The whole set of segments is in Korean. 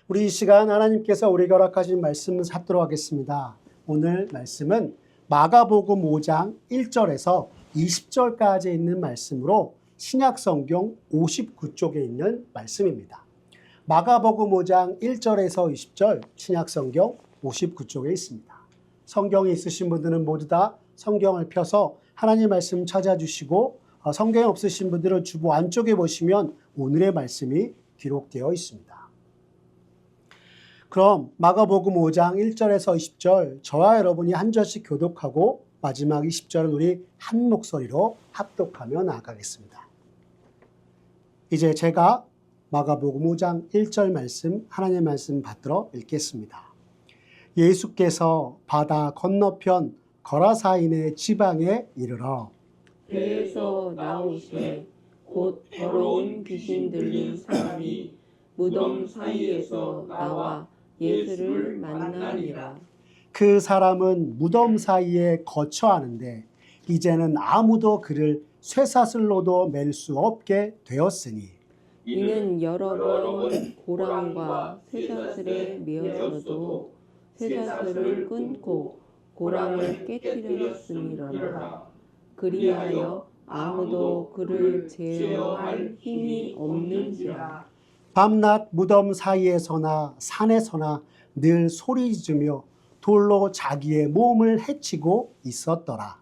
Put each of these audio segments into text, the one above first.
우리 이 시간 하나님께서 우리가 허락하신 말씀을 찾도록 하겠습니다. 오늘 말씀은 마가복음 5장 1절에서 20절까지 있는 말씀으로 신약성경 59쪽에 있는 말씀입니다. 마가복음 5장 1절에서 20절 신약성경 59쪽에 있습니다. 성경이 있으신 분들은 모두 다 성경을 펴서 하나님 말씀 찾아주시고 성경이 없으신 분들은 주보 안쪽에 보시면 오늘의 말씀이 기록되어 있습니다. 그럼 마가복음 5장 1절에서 20절 저와 여러분이 한 절씩 교독하고 마지막 20절은 우리 한 목소리로 합독하며 나아가겠습니다. 이제 제가 마가복음 5장 1절 말씀 하나님의 말씀 받들어 읽겠습니다. 예수께서 바다 건너편 거라사인의 지방에 이르러 배에서 나오시되 곧 더러운 귀신 들린 사람이 무덤 사이에서 나와 예수를 만나니라. 그 사람은 무덤 사이에 거처하는데 이제는 아무도 그를 쇠사슬로도 맬 수 없게 되었으니 이는 여러 번 고랑과 쇠사슬에 매어서도 쇠사슬을 끊고 고랑을 깨뜨렸음이로라. 그리하여 아무도 그를 제어할 힘이 없는지라. 밤낮 무덤 사이에서나 산에서나 늘 소리지르며 돌로 자기의 몸을 해치고 있었더라.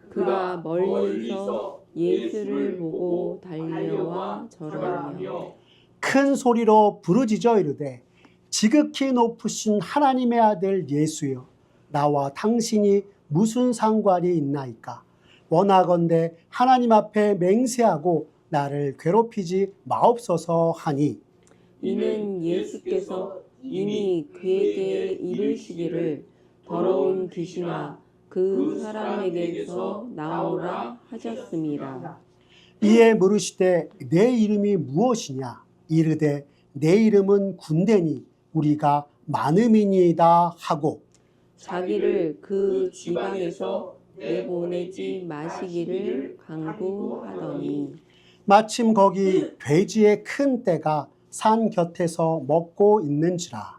그가 멀리서 예수를 보고 달려와 절하며 큰 소리로 부르짖어 이르되 지극히 높으신 하나님의 아들 예수여, 나와 당신이 무슨 상관이 있나이까? 원하건대 하나님 앞에 맹세하고 나를 괴롭히지 마옵소서 하니 이는 예수께서 이미 그에게 이르시기를 더러운 귀신아 그 사람에게서 나오라 하셨습니다. 이에 물으시되 내 이름이 무엇이냐? 이르되 내 이름은 군대니 우리가 많음이니이다 하고 자기를 그 지방에서 내보내지 마시기를 강구하더니 마침 거기 돼지의 큰 떼가 산 곁에서 먹고 있는지라.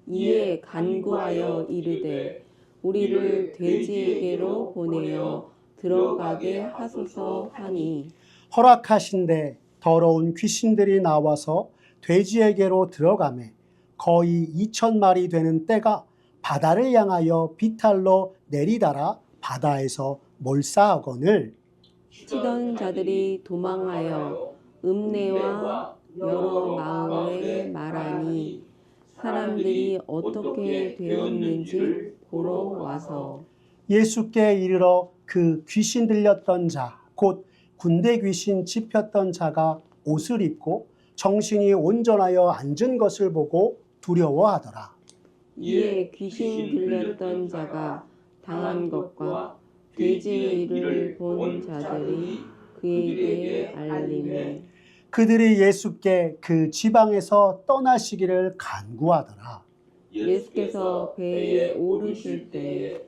이에 간구하여 이르되 우리를 돼지에게로 보내어 들어가게 하소서 하니 허락하신대 더러운 귀신들이 나와서 돼지에게로 들어가매 거의 2,000마리 되는 떼가 바다를 향하여 비탈로 내리달아 바다에서 몰사하거늘 치던 자들이 도망하여 읍내와 여러 마을에 말하니 사람들이 어떻게 되었는지 보러 와서 예수께 이르러 그 귀신 들렸던 자, 곧 군대 귀신 짚혔던 자가 옷을 입고 정신이 온전하여 앉은 것을 보고 두려워하더라. 이에 귀신 들렸던 자가 당한 것과 돼지의 일을 본 자들이 그에게 알림해 그들이 예수께 그 지방에서 떠나시기를 간구하더라. 예수께서 배에 오르실 때에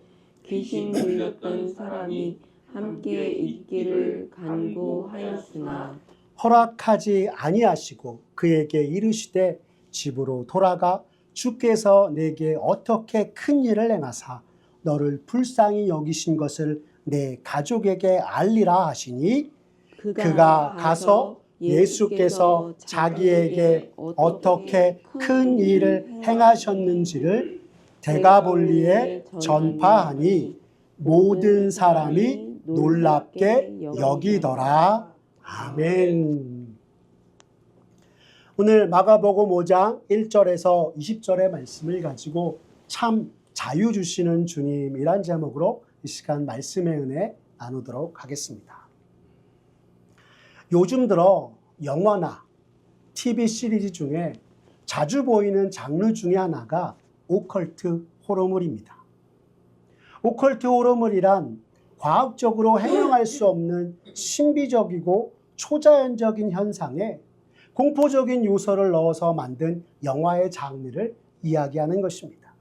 귀신 들렸던 사람이 함께 있기를 간구하였으나 허락하지 아니하시고 그에게 이르시되 집으로 돌아가 주께서 내게 어떻게 큰 일을 행하사 너를 불쌍히 여기신 것을 내 가족에게 알리라 하시니 그가 가서 예수께서 자기에게 어떻게 큰 일을 행하셨는지를 데가볼리에 전파하니 모든 사람이 놀랍게 여기더라. 아멘. 오늘 마가복음 5장 1절에서 20절의 말씀을 가지고 참 자유 주시는 주님이란 제목으로 이 시간 말씀의 은혜 나누도록 하겠습니다. 요즘 들어 영화나 TV 시리즈 중에 자주 보이는 장르 중에 하나가 오컬트 호러물입니다. 오컬트 호러물이란 과학적으로 해명할 수 없는 신비적이고 초자연적인 현상에 공포적인 요소를 넣어서 만든 영화의 장르를 이야기하는 것입니다.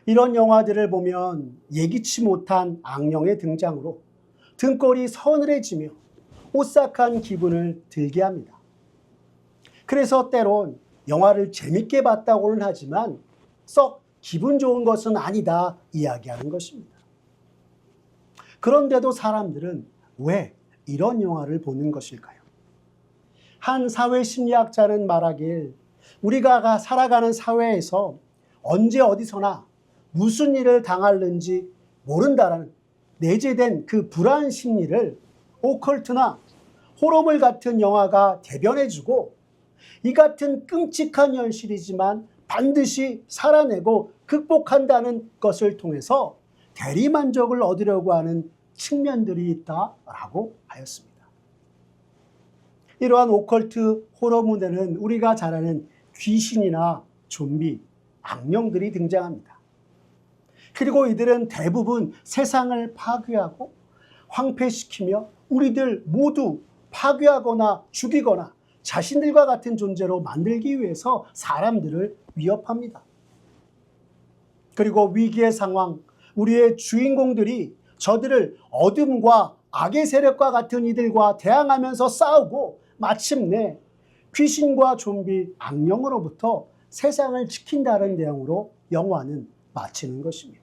이런 영화들을 보면 예기치 못한 악령의 등장으로 등골이 서늘해지며 오싹한 기분을 들게 합니다. 그래서 때론 영화를 재밌게 봤다고는 하지만 썩 기분 좋은 것은 아니다 이야기하는 것입니다. 그런데도 사람들은 왜 이런 영화를 보는 것일까요? 한 사회심리학자는 말하길 우리가 살아가는 사회에서 언제 어디서나 무슨 일을 당하는지 모른다라는 내재된 그 불안 심리를 오컬트나 호러물 같은 영화가 대변해주고 이 같은 끔찍한 현실이지만 반드시 살아내고 극복한다는 것을 통해서 대리만족을 얻으려고 하는 측면들이 있다라고 하였습니다. 이러한 오컬트 호러물에는 우리가 잘 아는 귀신이나 좀비, 악령들이 등장합니다. 그리고 이들은 대부분 세상을 파괴하고 황폐시키며 우리들 모두 파괴하거나 죽이거나 자신들과 같은 존재로 만들기 위해서 사람들을 위협합니다. 그리고 위기의 상황, 우리의 주인공들이 저들을 어둠과 악의 세력과 같은 이들과 대항하면서 싸우고 마침내 귀신과 좀비, 악령으로부터 세상을 지킨다는 내용으로 영화는 마치는 것입니다.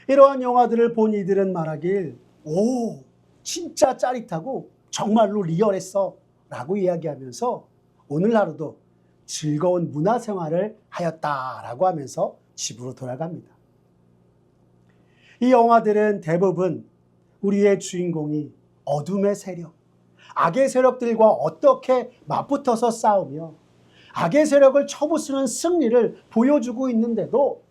이러한 영화들을 본 이들은 말하길 오, 진짜 짜릿하고 정말로 리얼했어 라고 이야기하면서 오늘 하루도 즐거운 문화생활을 하였다라고 하면서 집으로 돌아갑니다. 이 영화들은 대부분 우리의 주인공이 어둠의 세력, 악의 세력들과 어떻게 맞붙어서 싸우며 악의 세력을 쳐부수는 승리를 보여주고 있는데도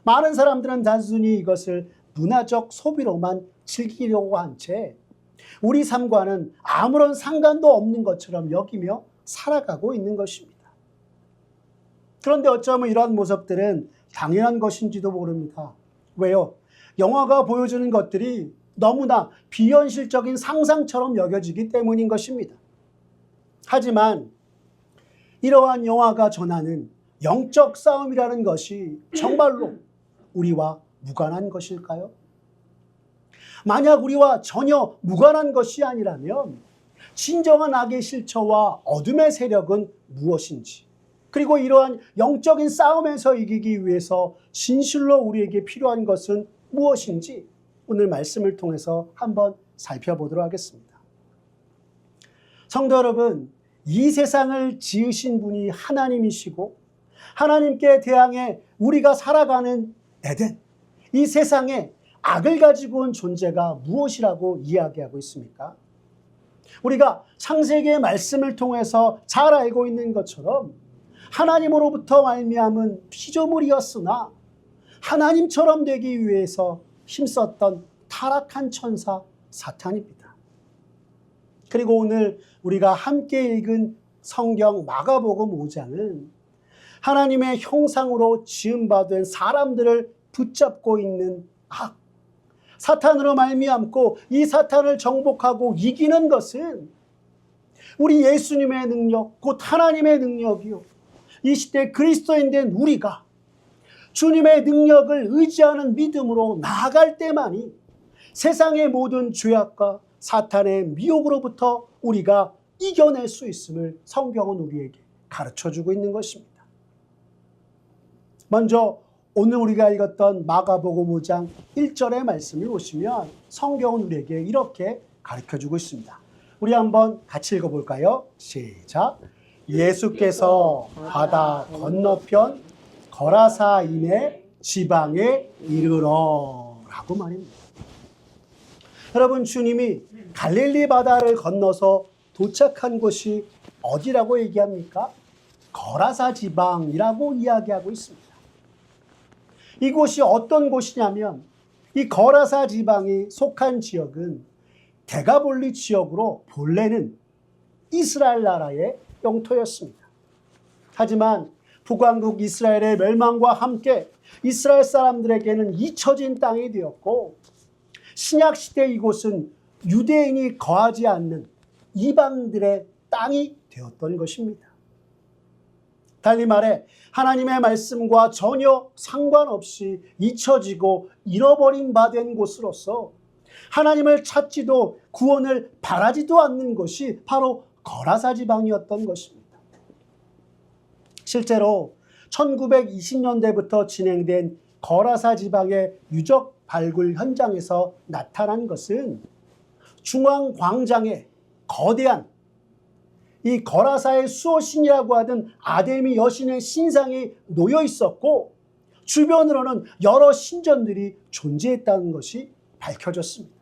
많은 사람들은 단순히 이것을 문화적 소비로만 즐기려고 한 채 우리 삶과는 아무런 상관도 없는 것처럼 여기며 살아가고 있는 것입니다. 그런데 어쩌면 이러한 모습들은 당연한 것인지도 모릅니다. 왜요? 영화가 보여주는 것들이 너무나 비현실적인 상상처럼 여겨지기 때문인 것입니다. 하지만 이러한 영화가 전하는 영적 싸움이라는 것이 정말로 우리와 무관한 것일까요? 만약 우리와 전혀 무관한 것이 아니라면 진정한 악의 실체와 어둠의 세력은 무엇인지, 그리고 이러한 영적인 싸움에서 이기기 위해서 진실로 우리에게 필요한 것은 무엇인지 오늘 말씀을 통해서 한번 살펴보도록 하겠습니다. 성도 여러분, 이 세상을 지으신 분이 하나님이시고 하나님께 대항해 우리가 살아가는 에덴, 이 세상에 악을 가지고 온 존재가 무엇이라고 이야기하고 있습니까? 우리가 창세기의 말씀을 통해서 잘 알고 있는 것처럼 하나님으로부터 말미암은 피조물이었으나 하나님처럼 되기 위해서 힘썼던 타락한 천사 사탄입니다. 그리고 오늘 우리가 함께 읽은 성경 마가복음 5장은 하나님의 형상으로 지음받은 사람들을 붙잡고 있는 악, 사탄으로 말미암고 이 사탄을 정복하고 이기는 것은 우리 예수님의 능력, 곧 하나님의 능력이요, 이 시대 그리스도인 된 우리가 주님의 능력을 의지하는 믿음으로 나아갈 때만이 세상의 모든 죄악과 사탄의 미혹으로부터 우리가 이겨낼 수 있음을 성경은 우리에게 가르쳐주고 있는 것입니다. 먼저 오늘 우리가 읽었던 마가복음 5장 1절의 말씀을 보시면 성경은 우리에게 이렇게 가르쳐주고 있습니다. 우리 한번 같이 읽어볼까요? 시작. 예수께서 바다 건너편 거라사인의 지방에 이르러 라고 말입니다. 여러분, 주님이 갈릴리 바다를 건너서 도착한 곳이 어디라고 얘기합니까? 거라사 지방이라고 이야기하고 있습니다. 이곳이 어떤 곳이냐면 이 거라사 지방이 속한 지역은 데가볼리 지역으로 본래는 이스라엘 나라의 영토였습니다. 하지만 북왕국 이스라엘의 멸망과 함께 이스라엘 사람들에게는 잊혀진 땅이 되었고 신약시대 이곳은 유대인이 거하지 않는 이방들의 땅이 되었던 것입니다. 달리 말해 하나님의 말씀과 전혀 상관없이 잊혀지고 잃어버린 바 된 곳으로서 하나님을 찾지도 구원을 바라지도 않는 것이 바로 거라사 지방이었던 것입니다. 실제로 1920년대부터 진행된 거라사 지방의 유적 발굴 현장에서 나타난 것은 중앙 광장에 거대한 이 거라사의 수호신이라고 하던 아데미 여신의 신상이 놓여 있었고, 주변으로는 여러 신전들이 존재했다는 것이 밝혀졌습니다.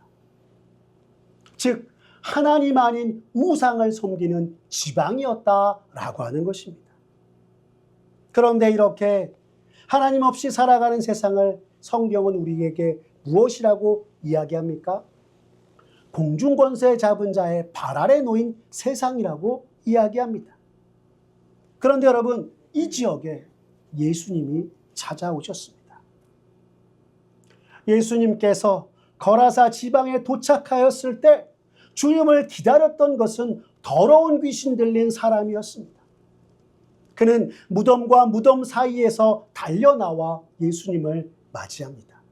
즉 하나님 아닌 우상을 섬기는 지방이었다라고 하는 것입니다. 그런데 이렇게 하나님 없이 살아가는 세상을 성경은 우리에게 무엇이라고 이야기합니까? 공중권세 잡은 자의 발 아래 놓인 세상이라고 이야기합니다. 그런데 여러분, 이 지역에 예수님이 찾아오셨습니다. 예수님께서 거라사 지방에 도착하였을 때 주님을 기다렸던 것은 더러운 귀신 들린 사람이었습니다. 그는 무덤과 무덤 사이에서 달려나와 예수님을 맞이합니다.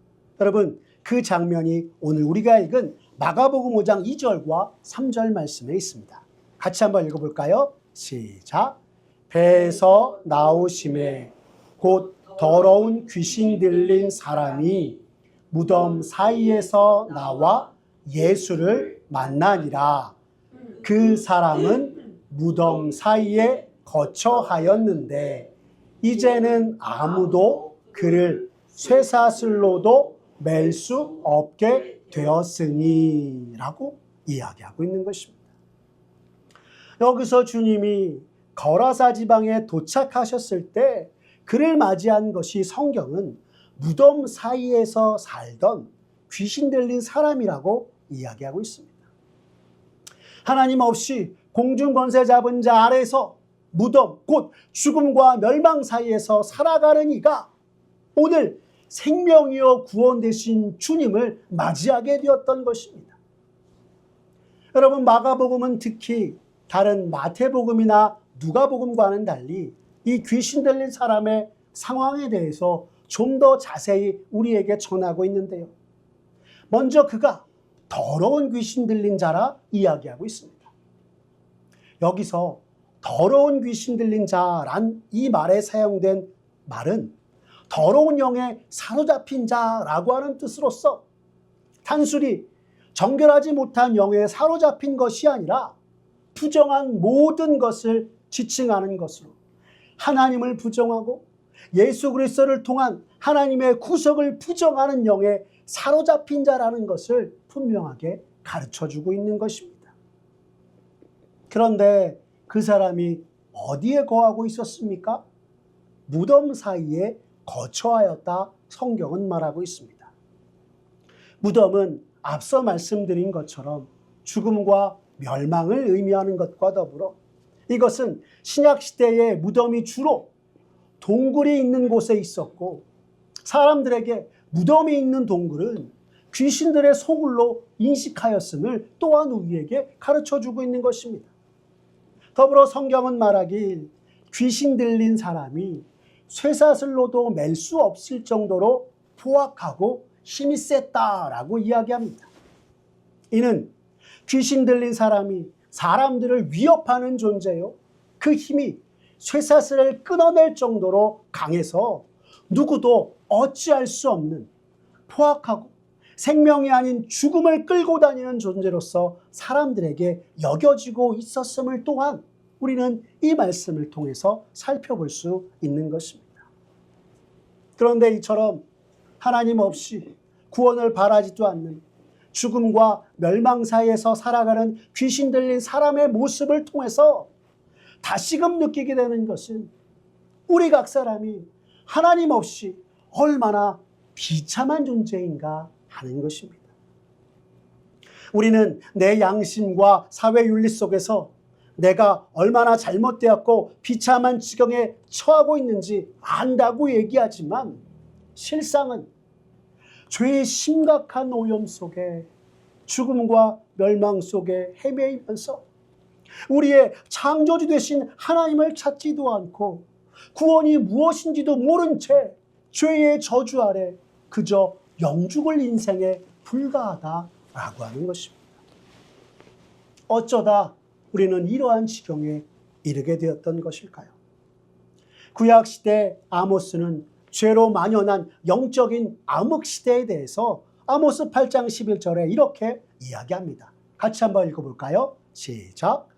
여러분, 그 장면이 오늘 우리가 읽은 마가복음 5장 2절과 3절 말씀에 있습니다. 같이 한번 읽어볼까요? 시작. 배에서 나오심에 곧 더러운 귀신 들린 사람이 무덤 사이에서 나와 예수를 만나니라. 그 사람은 무덤 사이에 거처하였는데 이제는 아무도 그를 쇠사슬로도 맬 수 없게 되었으니 라고 이야기하고 있는 것입니다. 여기서 주님이 거라사 지방에 도착하셨을 때 그를 맞이한 것이 성경은 무덤 사이에서 살던 귀신 들린 사람이라고 이야기하고 있습니다. 하나님 없이 공중 권세 잡은 자 아래서 무덤, 곧 죽음과 멸망 사이에서 살아가는 이가 오늘 생명이요 구원 되신 주님을 맞이하게 되었던 것입니다. 여러분, 마가복음은 특히 다른 마태복음이나 누가복음과는 달리 이 귀신 들린 사람의 상황에 대해서 좀 더 자세히 우리에게 전하고 있는데요. 먼저 그가 더러운 귀신 들린 자라 이야기하고 있습니다. 여기서 더러운 귀신 들린 자란 이 말에 사용된 말은 더러운 영에 사로잡힌 자라고 하는 뜻으로서 단순히 정결하지 못한 영에 사로잡힌 것이 아니라 부정한 모든 것을 지칭하는 것으로 하나님을 부정하고 예수 그리스도를 통한 하나님의 구속을 부정하는 영에 사로잡힌 자라는 것을 분명하게 가르쳐주고 있는 것입니다. 그런데 그 사람이 어디에 거하고 있었습니까? 무덤 사이에 거처하였다 성경은 말하고 있습니다. 무덤은 앞서 말씀드린 것처럼 죽음과 멸망을 의미하는 것과 더불어 이것은 신약시대의 무덤이 주로 동굴이 있는 곳에 있었고, 사람들에게 무덤이 있는 동굴은 귀신들의 소굴로 인식하였음을 또한 우리에게 가르쳐주고 있는 것입니다. 더불어 성경은 말하길 귀신 들린 사람이 쇠사슬로도 맬 수 없을 정도로 포악하고 힘이 셌다라고 이야기합니다. 이는 귀신 들린 사람이 사람들을 위협하는 존재요, 그 힘이 쇠사슬을 끊어낼 정도로 강해서 누구도 어찌할 수 없는 포악하고 생명이 아닌 죽음을 끌고 다니는 존재로서 사람들에게 여겨지고 있었음을 또한 우리는 이 말씀을 통해서 살펴볼 수 있는 것입니다. 그런데 이처럼 하나님 없이 구원을 바라지도 않는 죽음과 멸망 사이에서 살아가는 귀신 들린 사람의 모습을 통해서 다시금 느끼게 되는 것은 우리 각 사람이 하나님 없이 얼마나 비참한 존재인가 하는 것입니다. 우리는 내 양심과 사회 윤리 속에서 내가 얼마나 잘못되었고 비참한 지경에 처하고 있는지 안다고 얘기하지만 실상은 죄의 심각한 오염 속에 죽음과 멸망 속에 헤매이면서 우리의 창조주 되신 하나님을 찾지도 않고 구원이 무엇인지도 모른 채 죄의 저주 아래 그저 영죽을 인생에 불과하다라고 하는 것입니다. 어쩌다 우리는 이러한 지경에 이르게 되었던 것일까요? 구약시대 아모스는 죄로 만연한 영적인 암흑시대에 대해서 아모스 8장 11절에 이렇게 이야기합니다. 같이 한번 읽어볼까요? 시작.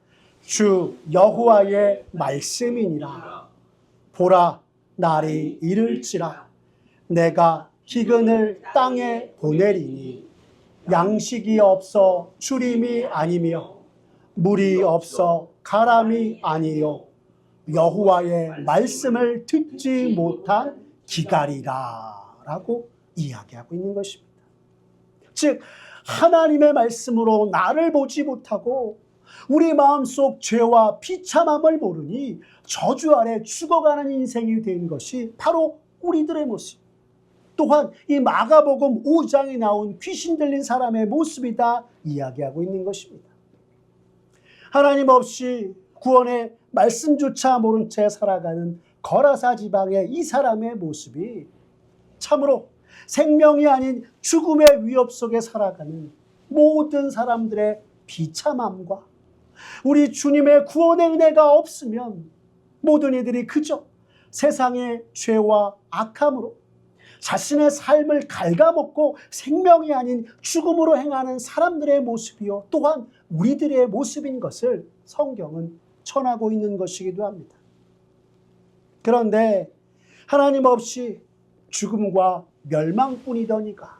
주 여호와의 말씀이니라. 보라, 날이 이를지라. 내가 기근을 땅에 보내리니 양식이 없어 주림이 아니며 물이 없어 가람이 아니요 여호와의 말씀을 듣지 못한 기갈이라 라고 이야기하고 있는 것입니다. 즉 하나님의 말씀으로 나를 보지 못하고 우리 마음속 죄와 비참함을 모르니 저주 아래 죽어가는 인생이 된 것이 바로 우리들의 모습. 또한 이 마가복음 5장에 나온 귀신 들린 사람의 모습이다 이야기하고 있는 것입니다. 하나님 없이 구원의 말씀조차 모른 채 살아가는 거라사 지방의 이 사람의 모습이 참으로 생명이 아닌 죽음의 위협 속에 살아가는 모든 사람들의 비참함과 우리 주님의 구원의 은혜가 없으면 모든 이들이 그저 세상의 죄와 악함으로 자신의 삶을 갉아먹고 생명이 아닌 죽음으로 행하는 사람들의 모습이요 또한 우리들의 모습인 것을 성경은 전하고 있는 것이기도 합니다. 그런데 하나님 없이 죽음과 멸망뿐이더니가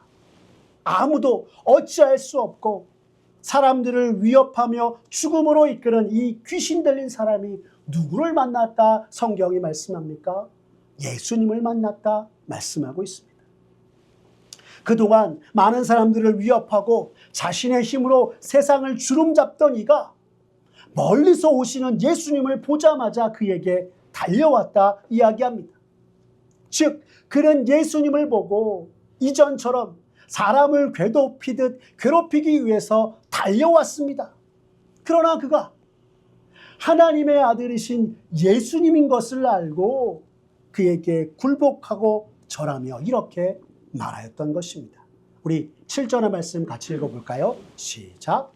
아무도 어찌할 수 없고 사람들을 위협하며 죽음으로 이끄는 이 귀신 들린 사람이 누구를 만났다 성경이 말씀합니까? 예수님을 만났다 말씀하고 있습니다. 그동안 많은 사람들을 위협하고 자신의 힘으로 세상을 주름잡던 이가 멀리서 오시는 예수님을 보자마자 그에게 달려왔다 이야기합니다. 즉 그는 예수님을 보고 이전처럼 사람을 괴롭히듯 괴롭히기 위해서 달려왔습니다. 그러나 그가 하나님의 아들이신 예수님인 것을 알고 그에게 굴복하고 절하며 이렇게 말하였던 것입니다. 우리 7절의 말씀 같이 읽어볼까요? 시작.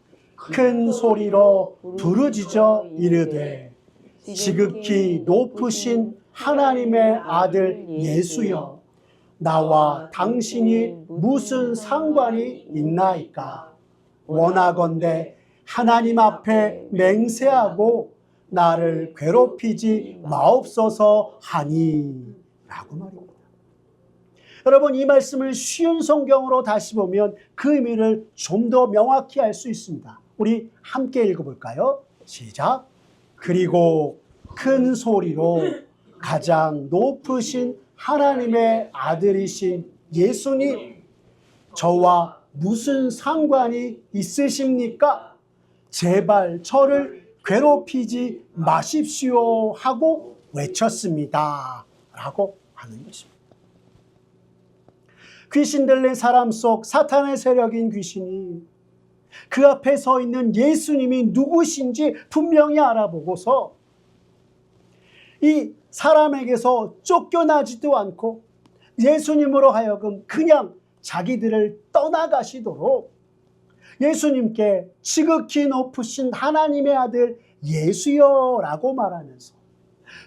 큰 소리로 부르짖어 이르되 지극히 높으신 하나님의 아들 예수여 나와 당신이 무슨 상관이 있나이까? 원하건대 하나님 앞에 맹세하고 나를 괴롭히지 마옵소서 하니 라고 말입니다. 여러분 이 말씀을 쉬운 성경으로 다시 보면 그 의미를 좀 더 명확히 알 수 있습니다. 우리 함께 읽어볼까요? 시작. 그리고 큰 소리로 가장 높으신 하나님의 아들이신 예수님 저와 무슨 상관이 있으십니까? 제발 저를 괴롭히지 마십시오 하고 외쳤습니다 라고 하는 것입니다. 귀신 들린 사람 속 사탄의 세력인 귀신이 그 앞에 서 있는 예수님이 누구신지 분명히 알아보고서 이 사람에게서 쫓겨나지도 않고 예수님으로 하여금 그냥 자기들을 떠나가시도록 예수님께 지극히 높으신 하나님의 아들 예수여 라고 말하면서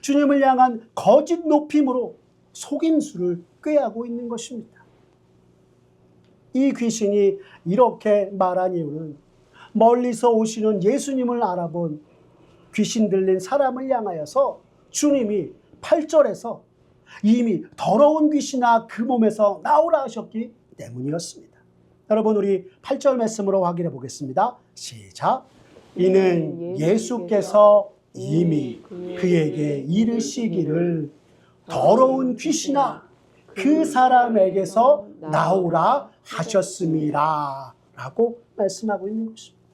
주님을 향한 거짓 높임으로 속임수를 꾀하고 있는 것입니다. 이 귀신이 이렇게 말한 이유는 멀리서 오시는 예수님을 알아본 귀신 들린 사람을 향하여서 주님이 8절에서 이미 더러운 귀신아 그 몸에서 나오라 하셨기 때문이었습니다. 여러분 우리 8절 말씀으로 확인해 보겠습니다. 시작. 이는 예수께서 이미 그에게 이르시기를 더러운 귀신아 그 사람에게서 나오라 하셨습니다 라고 말씀하고 있는 것입니다.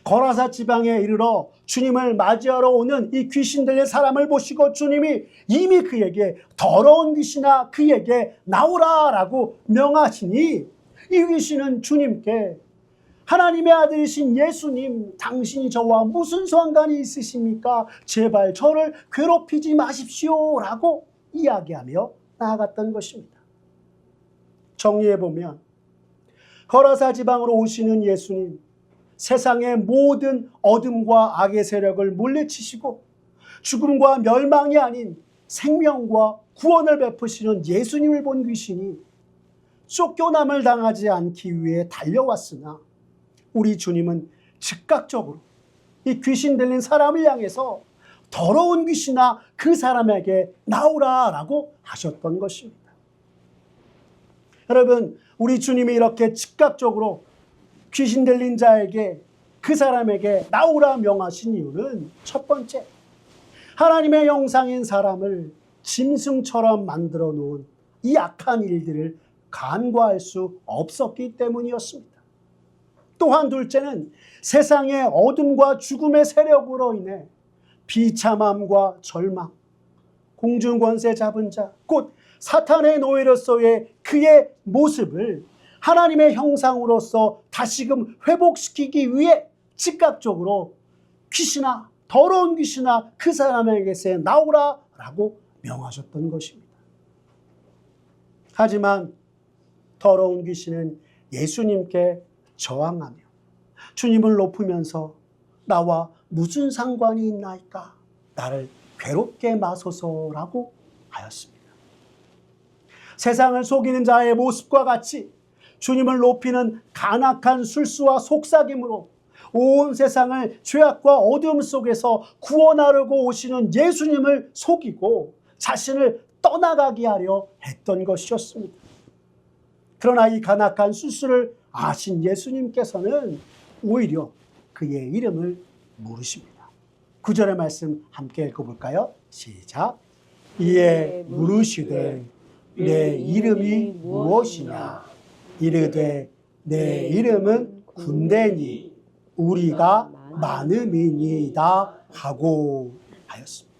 거라사 지방에 이르러 주님을 맞이하러 오는 이 귀신 들린 사람을 보시고 주님이 이미 그에게 더러운 귀신아 그에게 나오라 라고 명하시니 이 귀신은 주님께 하나님의 아들이신 예수님 당신이 저와 무슨 상관이 있으십니까? 제발 저를 괴롭히지 마십시오 라고 이야기하며 나아갔던 것입니다. 정리해보면 거라사 지방으로 오시는 예수님 세상의 모든 어둠과 악의 세력을 물리치시고 죽음과 멸망이 아닌 생명과 구원을 베푸시는 예수님을 본 귀신이 쫓겨남을 당하지 않기 위해 달려왔으나 우리 주님은 즉각적으로 이 귀신 들린 사람을 향해서 더러운 귀신아 그 사람에게 나오라라고 하셨던 것입니다. 여러분, 우리 주님이 이렇게 즉각적으로 귀신 들린 자에게 그 사람에게 나오라 명하신 이유는 첫 번째, 하나님의 형상인 사람을 짐승처럼 만들어 놓은 이 악한 일들을 간과할 수 없었기 때문이었습니다. 또한 둘째는 세상의 어둠과 죽음의 세력으로 인해 비참함과 절망, 공중권세 잡은 자, 곧 사탄의 노예로서의 그의 모습을 하나님의 형상으로서 다시금 회복시키기 위해 즉각적으로 귀신아, 더러운 귀신아 그 사람에게서 나오라라고 명하셨던 것입니다. 하지만 더러운 귀신은 예수님께 저항하며 주님을 높으면서 나와 무슨 상관이 있나이까? 나를 괴롭게 마소서라고 하였습니다. 세상을 속이는 자의 모습과 같이 주님을 높이는 간악한 술수와 속삭임으로 온 세상을 죄악과 어둠 속에서 구원하려고 오시는 예수님을 속이고 자신을 떠나가게 하려 했던 것이었습니다. 그러나 이 간악한 술수를 아신 예수님께서는 오히려 그의 이름을 물으십니다. 9절의 말씀 함께 읽어볼까요? 시작. 이에 물으시되 내 이름이 무엇이냐? 이르되 내 이름은 군대니 우리가 많음이니이다 하고 하였습니다.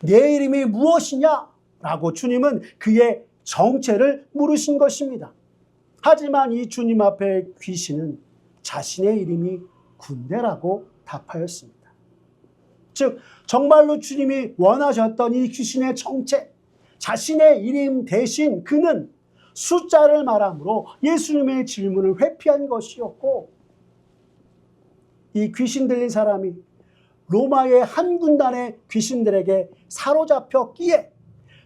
내 이름이 무엇이냐? 라고 주님은 그의 정체를 물으신 것입니다. 하지만 이 주님 앞에 귀신은 자신의 이름이 군대라고 답하였습니다. 즉 정말로 주님이 원하셨던 이 귀신의 정체, 자신의 이름 대신 그는 숫자를 말함으로 예수님의 질문을 회피한 것이었고, 이 귀신 들린 사람이 로마의 한 군단의 귀신들에게 사로잡혔기에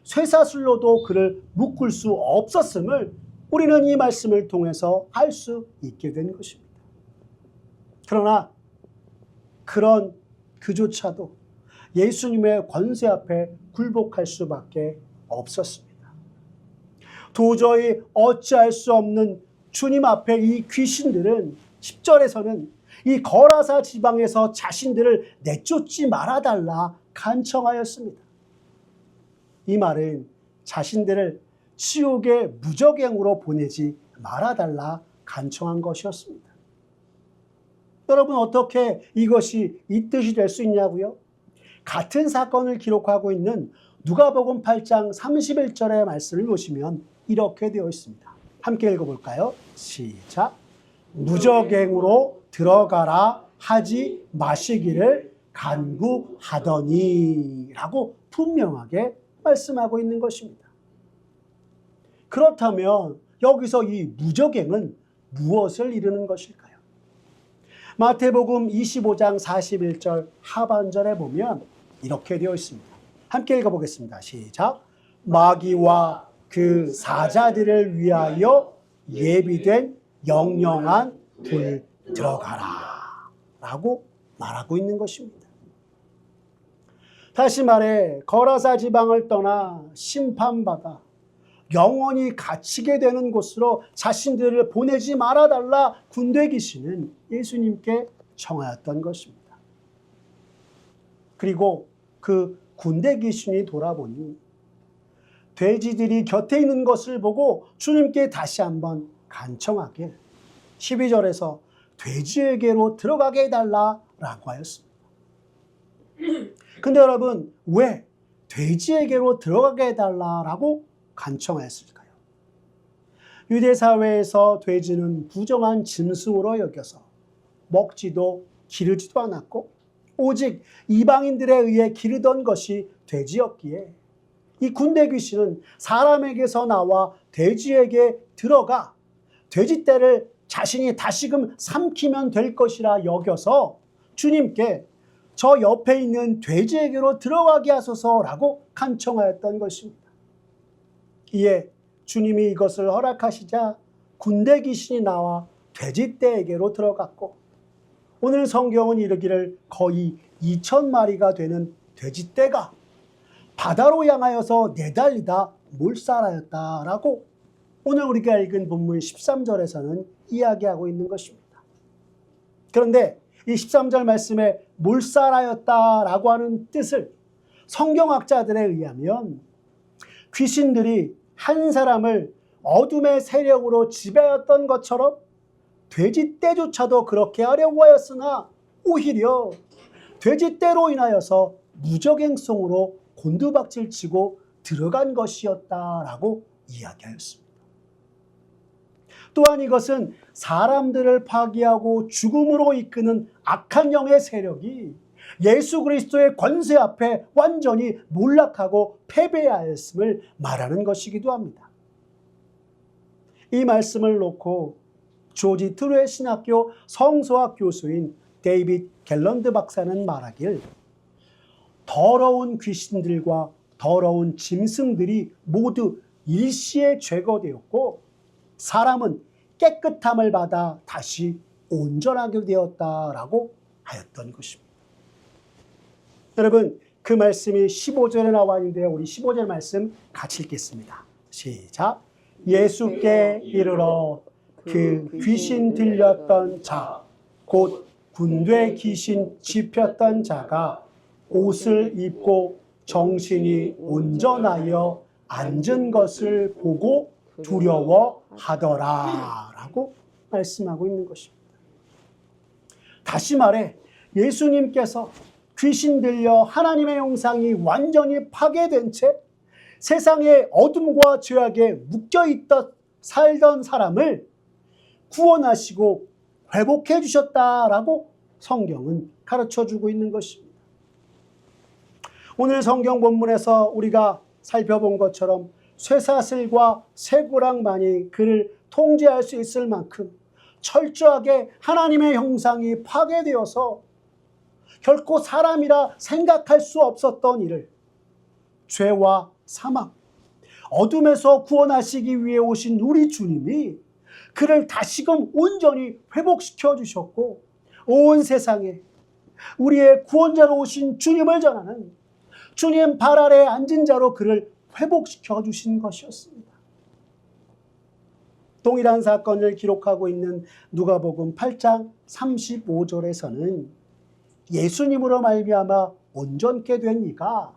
쇠사슬로도 그를 묶을 수 없었음을 우리는 이 말씀을 통해서 알 수 있게 된 것입니다. 그러나 그조차도 예수님의 권세 앞에 굴복할 수밖에 없었습니다. 도저히 어찌할 수 없는 주님 앞에 이 귀신들은 10절에서는 이 거라사 지방에서 자신들을 내쫓지 말아달라 간청하였습니다. 이 말은 자신들을 지옥의 무적행으로 보내지 말아달라 간청한 것이었습니다. 여러분, 어떻게 이것이 이 뜻이 될 수 있냐고요? 같은 사건을 기록하고 있는 누가복음 8장 31절의 말씀을 보시면 이렇게 되어 있습니다. 함께 읽어볼까요? 시작. 무적행으로 들어가라 하지 마시기를 간구하더니 라고 분명하게 말씀하고 있는 것입니다. 그렇다면 여기서 이 무적행은 무엇을 이루는 것일까요? 마태복음 25장 41절 하반절에 보면 이렇게 되어 있습니다. 함께 읽어보겠습니다. 시작. 마귀와 그 사자들을 위하여 예비된 영영한 불 들어가라 라고 말하고 있는 것입니다. 다시 말해 거라사 지방을 떠나 심판받아 영원히 갇히게 되는 곳으로 자신들을 보내지 말아달라 군대 귀신은 예수님께 청하였던 것입니다. 그리고 그 군대 귀신이 돌아보니 돼지들이 곁에 있는 것을 보고 주님께 다시 한번 간청하길 12절에서 돼지에게로 들어가게 해달라라고 하였습니다. 근데 여러분, 왜 돼지에게로 들어가게 해달라라고 간청하였을까요? 유대사회에서 돼지는 부정한 짐승으로 여겨서 먹지도 기르지도 않았고 오직 이방인들에 의해 기르던 것이 돼지였기에 이 군대 귀신은 사람에게서 나와 돼지에게 들어가 돼지떼를 자신이 다시금 삼키면 될 것이라 여겨서 주님께 저 옆에 있는 돼지에게로 들어가게 하소서라고 간청하였던 것입니다. 이에 주님이 이것을 허락하시자 군대 귀신이 나와 돼지떼에게로 들어갔고, 오늘 성경은 이르기를 거의 2,000마리가 되는 돼지떼가 바다로 향하여서 내달리다 몰살하였다라고 오늘 우리가 읽은 본문 13절에서는 이야기하고 있는 것입니다. 그런데 이 13절 말씀에 몰살하였다라고 하는 뜻을 성경학자들에 의하면 귀신들이 한 사람을 어둠의 세력으로 지배하였던 것처럼 돼지떼조차도 그렇게 하려고 하였으나 오히려 돼지떼로 인하여서 무적행성으로 곤두박질치고 들어간 것이었다라고 이야기하였습니다. 또한 이것은 사람들을 파괴하고 죽음으로 이끄는 악한 영의 세력이 예수 그리스도의 권세 앞에 완전히 몰락하고 패배하였음을 말하는 것이기도 합니다. 이 말씀을 놓고 조지 트루의 신학교 성서학 교수인 데이빗 갤런드 박사는 말하길, 더러운 귀신들과 더러운 짐승들이 모두 일시에 제거되었고 사람은 깨끗함을 받아 다시 온전하게 되었다라고 하였던 것입니다. 여러분, 그 말씀이 15절에 나와 있는데요. 우리 15절 말씀 같이 읽겠습니다. 시작. 예수께 이르러 그 귀신 들렸던 자, 곧 군대 귀신 집혔던 자가 옷을 입고 정신이 온전하여 앉은 것을 보고 두려워하더라 라고 말씀하고 있는 것입니다. 다시 말해 예수님께서 귀신 들려 하나님의 형상이 완전히 파괴된 채 세상의 어둠과 죄악에 묶여있던 살던 사람을 구원하시고 회복해 주셨다라고 성경은 가르쳐주고 있는 것입니다. 오늘 성경 본문에서 우리가 살펴본 것처럼 쇠사슬과 쇠고랑만이 그를 통제할 수 있을 만큼 철저하게 하나님의 형상이 파괴되어서 결코 사람이라 생각할 수 없었던 이를 죄와 사망, 어둠에서 구원하시기 위해 오신 우리 주님이 그를 다시금 온전히 회복시켜 주셨고 온 세상에 우리의 구원자로 오신 주님을 전하는 주님 발 아래에 앉은 자로 그를 회복시켜 주신 것이었습니다. 동일한 사건을 기록하고 있는 누가복음 8장 35절에서는 예수님으로 말미암아 온전케 된 이가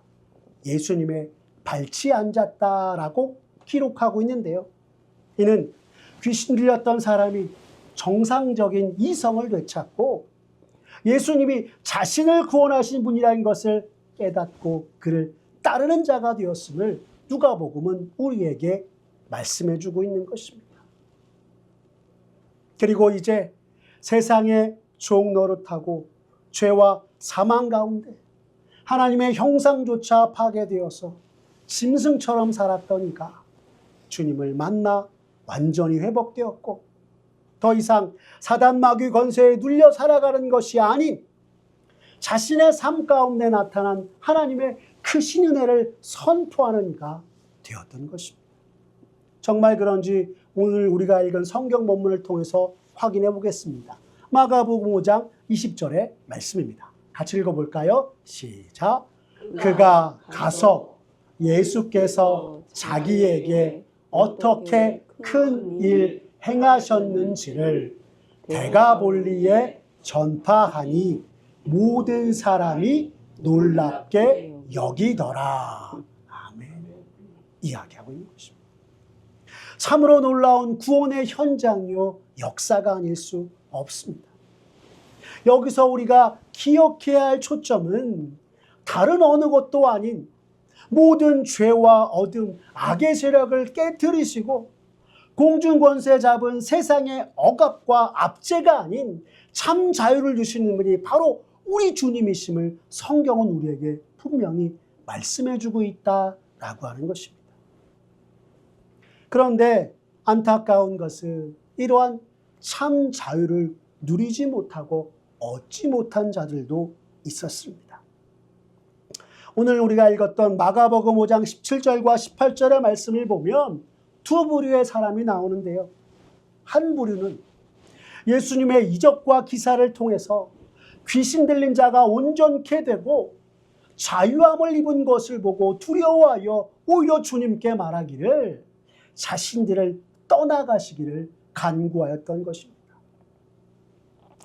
예수님의 발치에 앉았다라고 기록하고 있는데요. 이는 귀신 들렸던 사람이 정상적인 이성을 되찾고 예수님이 자신을 구원하신 분이라는 것을 깨닫고 그를 따르는 자가 되었음을 누가복음은 우리에게 말씀해 주고 있는 것입니다. 그리고 이제 세상의 종 노릇하고 죄와 사망 가운데 하나님의 형상조차 파괴되어서 짐승처럼 살았던 이가 주님을 만나 완전히 회복되었고 더 이상 사단 마귀 권세에 눌려 살아가는 것이 아닌 자신의 삶 가운데 나타난 하나님의 크신 은혜를 선포하는 이가 되었던 것입니다. 정말 그런지 오늘 우리가 읽은 성경 본문을 통해서 확인해 보겠습니다. 마가복음 5장 20절의 말씀입니다. 같이 읽어볼까요? 시작. 그가 가서 예수께서 자기에게 어떻게 큰 일 행하셨는지를 대가볼리에 전파하니 모든 사람이 놀랍게 여기더라. 아멘. 이야기하고 있는 것입니다. 참으로 놀라운 구원의 현장이요 역사가 아닐 수 없습니다. 여기서 우리가 기억해야 할 초점은 다른 어느 것도 아닌 모든 죄와 어둠, 악의 세력을 깨뜨리시고 공중권세 잡은 세상의 억압과 압제가 아닌 참 자유를 주시는 분이 바로 우리 주님이심을 성경은 우리에게 분명히 말씀해주고 있다라고 하는 것입니다. 그런데 안타까운 것은 이러한 참 자유를 누리지 못하고 얻지 못한 자들도 있었습니다. 오늘 우리가 읽었던 마가복음 5장 17절과 18절의 말씀을 보면 두 부류의 사람이 나오는데요. 한 부류는 예수님의 이적과 기사를 통해서 귀신 들린 자가 온전케 되고 자유함을 입은 것을 보고 두려워하여 오히려 주님께 말하기를 자신들을 떠나가시기를 간구하였던 것입니다.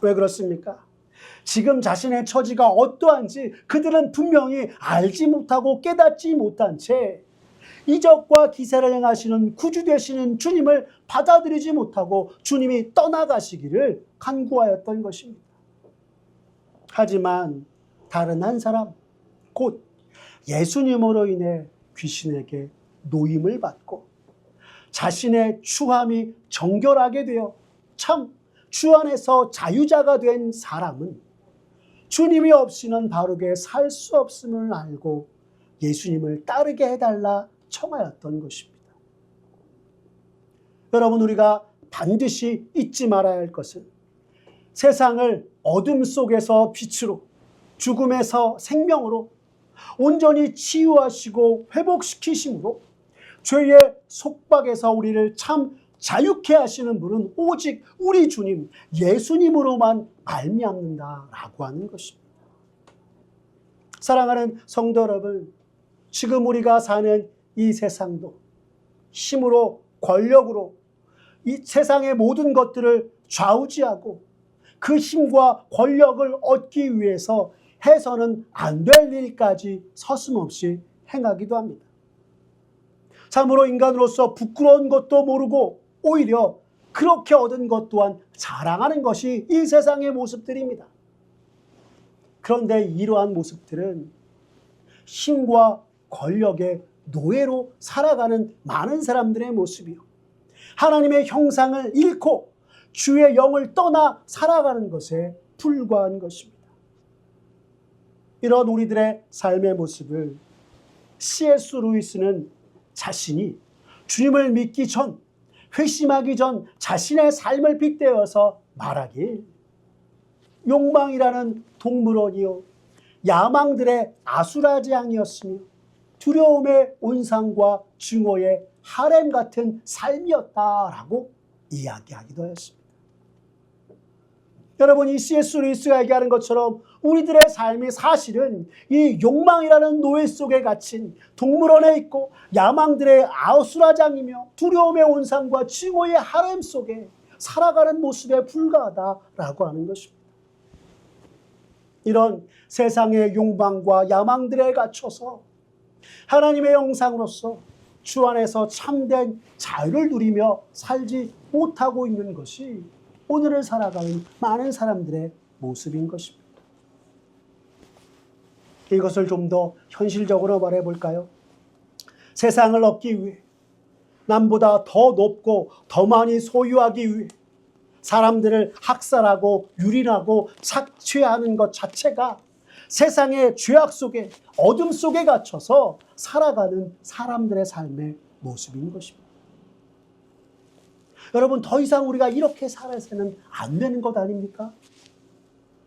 왜 그렇습니까? 지금 자신의 처지가 어떠한지 그들은 분명히 알지 못하고 깨닫지 못한 채 이적과 기사를 행하시는 구주 되시는 주님을 받아들이지 못하고 주님이 떠나가시기를 간구하였던 것입니다. 하지만 다른 한 사람, 곧 예수님으로 인해 귀신에게 노임을 받고 자신의 추함이 정결하게 되어 참 주 안에서 자유자가 된 사람은 주님이 없이는 바르게 살 수 없음을 알고 예수님을 따르게 해달라 청하였던 것입니다. 여러분, 우리가 반드시 잊지 말아야 할 것은 세상을 어둠 속에서 빛으로, 죽음에서 생명으로 온전히 치유하시고 회복시키심으로 죄의 속박에서 우리를 참 자유케 하시는 분은 오직 우리 주님 예수님으로만 말미암는다라고 하는 것입니다. 사랑하는 성도 여러분, 지금 우리가 사는 이 세상도 힘으로, 권력으로 이 세상의 모든 것들을 좌우지하고 그 힘과 권력을 얻기 위해서 해서는 안 될 일까지 서슴없이 행하기도 합니다. 참으로 인간으로서 부끄러운 것도 모르고 오히려 그렇게 얻은 것 또한 자랑하는 것이 이 세상의 모습들입니다. 그런데 이러한 모습들은 힘과 권력의 노예로 살아가는 많은 사람들의 모습이요, 하나님의 형상을 잃고 주의 영을 떠나 살아가는 것에 불과한 것입니다. 이런 우리들의 삶의 모습을 C.S. 루이스는 자신이 주님을 믿기 전, 회심하기 전 자신의 삶을 빗대어서 말하길, 욕망이라는 동물원이요 야망들의 아수라장이었으며 두려움의 온상과 증오의 하렘 같은 삶이었다라고 이야기하기도 했습니다. 여러분, 이 C.S. 루이스가 얘기하는 것처럼 우리들의 삶이 사실은 이 욕망이라는 노예 속에 갇힌 동물원에 있고 야망들의 아수라장이며 두려움의 온상과 증오의 하렘 속에 살아가는 모습에 불과하다라고 하는 것입니다. 이런 세상의 욕망과 야망들에 갇혀서 하나님의 형상으로서 주 안에서 참된 자유를 누리며 살지 못하고 있는 것이 오늘을 살아가는 많은 사람들의 모습인 것입니다. 이것을 좀 더 현실적으로 말해볼까요? 세상을 얻기 위해, 남보다 더 높고 더 많이 소유하기 위해 사람들을 학살하고 유린하고 착취하는 것 자체가 세상의 죄악 속에, 어둠 속에 갇혀서 살아가는 사람들의 삶의 모습인 것입니다. 여러분, 더 이상 우리가 이렇게 살아서는 안 되는 것 아닙니까?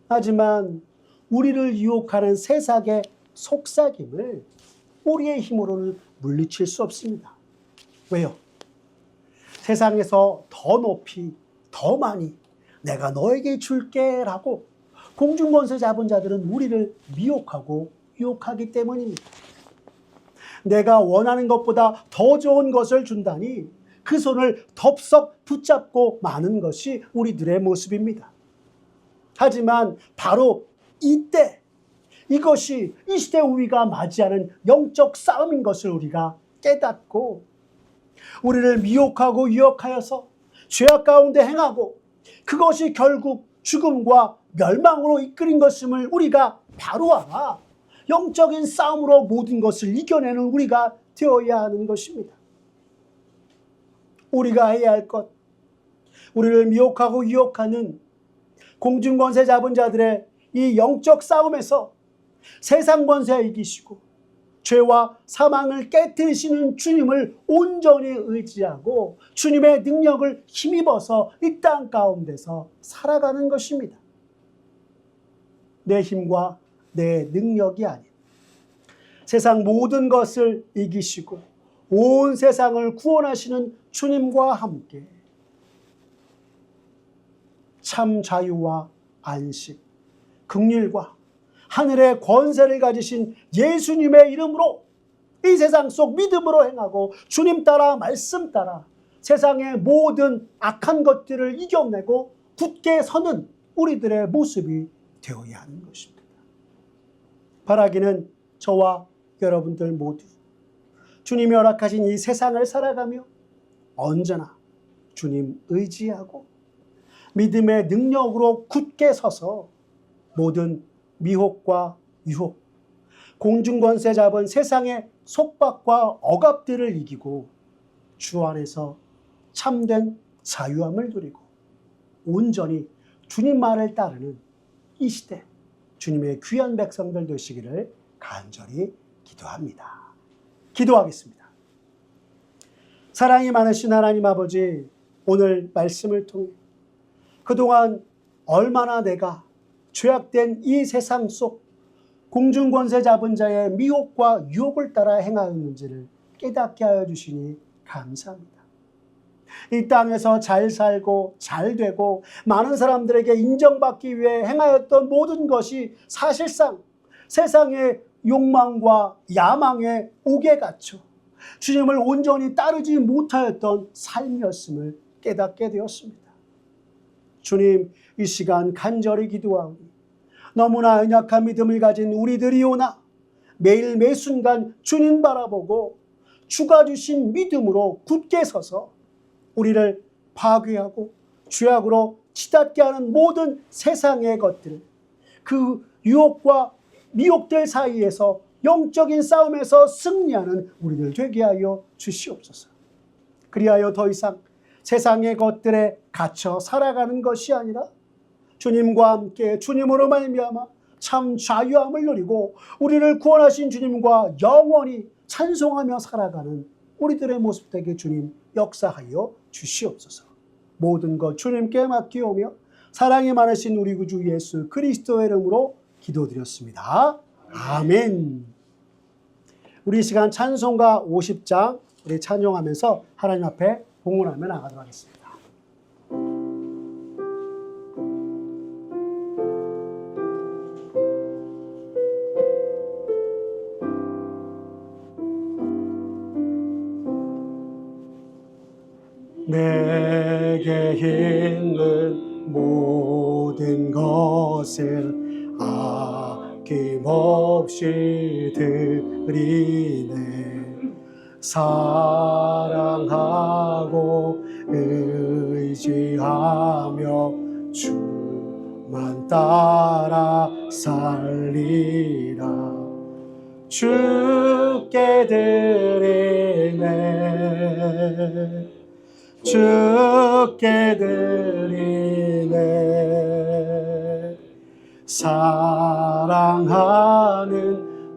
하지만 우리를 유혹하는 세상의 속삭임을 우리의 힘으로는 물리칠 수 없습니다. 왜요? 세상에서 더 높이, 더 많이 내가 너에게 줄게 라고 공중권세 잡은 자들은 우리를 미혹하고 유혹하기 때문입니다. 내가 원하는 것보다 더 좋은 것을 준다니 그 손을 덥석 붙잡고 마는 것이 우리들의 모습입니다. 하지만 바로 이때, 이것이 이 시대 우리가 맞이하는 영적 싸움인 것을 우리가 깨닫고 우리를 미혹하고 유혹하여서 죄악 가운데 행하고 그것이 결국 죽음과 멸망으로 이끌인 것임을 우리가 바로 알아 영적인 싸움으로 모든 것을 이겨내는 우리가 되어야 하는 것입니다. 우리가 해야 할 것, 우리를 미혹하고 유혹하는 공중권세 잡은 자들의 이 영적 싸움에서 세상 권세 이기시고 죄와 사망을 깨뜨리시는 주님을 온전히 의지하고 주님의 능력을 힘입어서 이 땅 가운데서 살아가는 것입니다. 내 힘과 내 능력이 아닌 세상 모든 것을 이기시고 온 세상을 구원하시는 주님과 함께 참 자유와 안식, 긍휼과 하늘의 권세를 가지신 예수님의 이름으로 이 세상 속 믿음으로 행하고 주님 따라 말씀 따라 세상의 모든 악한 것들을 이겨내고 굳게 서는 우리들의 모습이 되어야 하는 것입니다. 바라기는 저와 여러분들 모두 주님이 허락하신 이 세상을 살아가며 언제나 주님 의지하고 믿음의 능력으로 굳게 서서 모든 미혹과 유혹, 공중권세 잡은 세상의 속박과 억압들을 이기고 주 안에서 참된 자유함을 누리고 온전히 주님 말을 따르는 이 시대 주님의 귀한 백성들 되시기를 간절히 기도합니다. 기도하겠습니다. 사랑이 많으신 하나님 아버지, 오늘 말씀을 통해 그동안 얼마나 내가 죄악된 이 세상 속 공중권세 잡은 자의 미혹과 유혹을 따라 행하였는지를 깨닫게 하여 주시니 감사합니다. 이 땅에서 잘 살고 잘 되고 많은 사람들에게 인정받기 위해 행하였던 모든 것이 사실상 세상의 욕망과 야망에 옥에 갇혀 주님을 온전히 따르지 못하였던 삶이었음을 깨닫게 되었습니다. 주님, 이 시간 간절히 기도하오니 너무나 연약한 믿음을 가진 우리들이오나 매일 매순간 주님 바라보고 주가 주신 믿음으로 굳게 서서 우리를 파괴하고 죄악으로 치닫게 하는 모든 세상의 것들을 그 유혹과 미혹들 사이에서 영적인 싸움에서 승리하는 우리들 되게 하여 주시옵소서. 그리하여 더 이상 세상의 것들에 갇혀 살아가는 것이 아니라 주님과 함께 주님으로 말미암아 참 자유함을 누리고 우리를 구원하신 주님과 영원히 찬송하며 살아가는 우리들의 모습 되게 주님 역사하여 주시옵소서. 모든 것 주님께 맡기오며 사랑이 많으신 우리 구주 예수 그리스도의 이름으로 기도드렸습니다. 아멘. 우리 시간 찬송가 50장 우리 찬송하면서 하나님 앞에 봉헌하며 나가도록 하겠습니다. 내게 있는 모든 것을 아낌없이 드리네. 사랑하고 의지하며 주만 따라 살리라. 주께 드리네. 주께 드리네. 사랑하는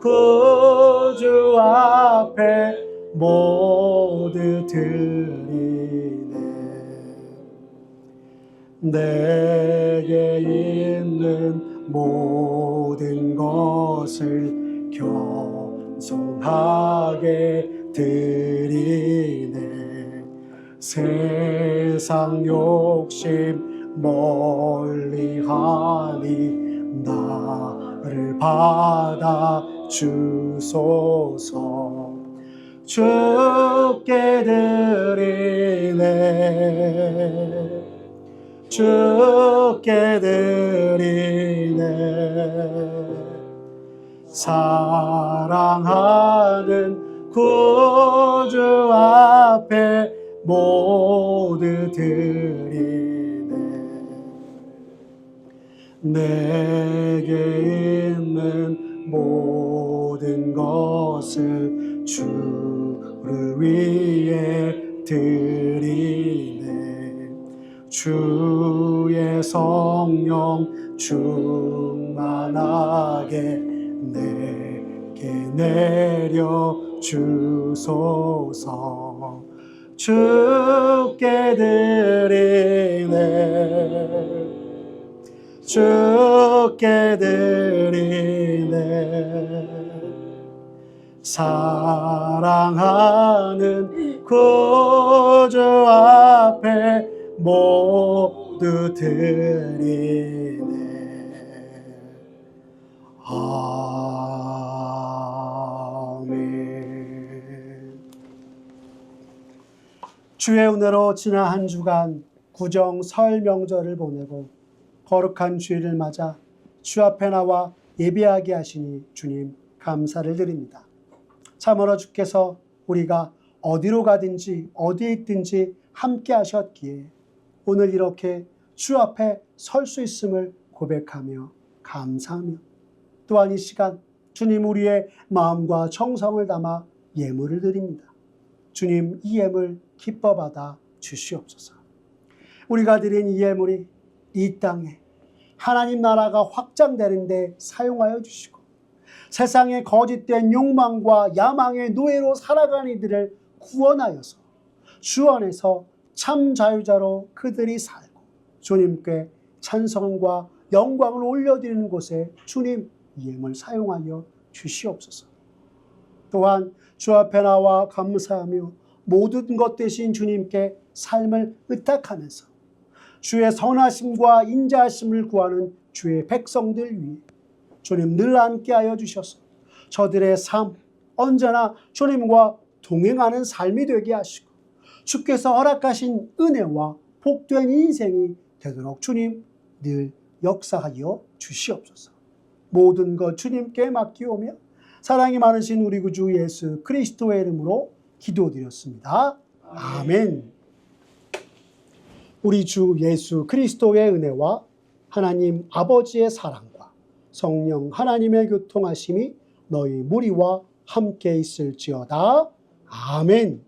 구주 앞에 모두 드리네. 내게 있는 모든 것을 겸손하게 드리네. 세상 욕심 멀리하니 나를 받아 주소서. 주께 드리네. 주께 드리네. 사랑하는 구주 앞에 모두 드리네. 내게 있는 모든 것을 주를 위해 드리네. 주의 성령 충만하게 내게 내려 주소서. 주께 드리네. 주께 드리네. 사랑하는 구주 앞에 모두 드리네. 아멘. 주의 은혜로 지난 한 주간 구정 설 명절을 보내고 거룩한 주일을 맞아 주 앞에 나와 예배하게 하시니 주님 감사를 드립니다. 참으로 주께서 우리가 어디로 가든지 어디에 있든지 함께 하셨기에 오늘 이렇게 주 앞에 설 수 있음을 고백하며 감사하며 또한 이 시간 주님 우리의 마음과 정성을 담아 예물을 드립니다. 주님 이 예물 기뻐 받아 주시옵소서. 우리가 드린 이 예물이 이 땅에 하나님 나라가 확장되는 데 사용하여 주시고 세상의 거짓된 욕망과 야망의 노예로 살아가는 이들을 구원하여서 주 안에서 참 자유자로 그들이 살고 주님께 찬송과 영광을 올려드리는 곳에 주님 이 예물 사용하여 주시옵소서. 또한 주 앞에 나와 감사하며 모든 것 대신 주님께 삶을 의탁하면서 주의 선하심과 인자하심을 구하는 주의 백성들 위해 주님 늘 함께하여 주셔서 저들의 삶 언제나 주님과 동행하는 삶이 되게 하시고 주께서 허락하신 은혜와 복된 인생이 되도록 주님 늘 역사하여 주시옵소서. 모든 것 주님께 맡기오며 사랑이 많으신 우리 구주 예수 그리스도의 이름으로 기도드렸습니다. 아멘. 우리 주 예수 그리스도의 은혜와 하나님 아버지의 사랑과 성령 하나님의 교통하심이 너희 무리와 함께 있을지어다. 아멘.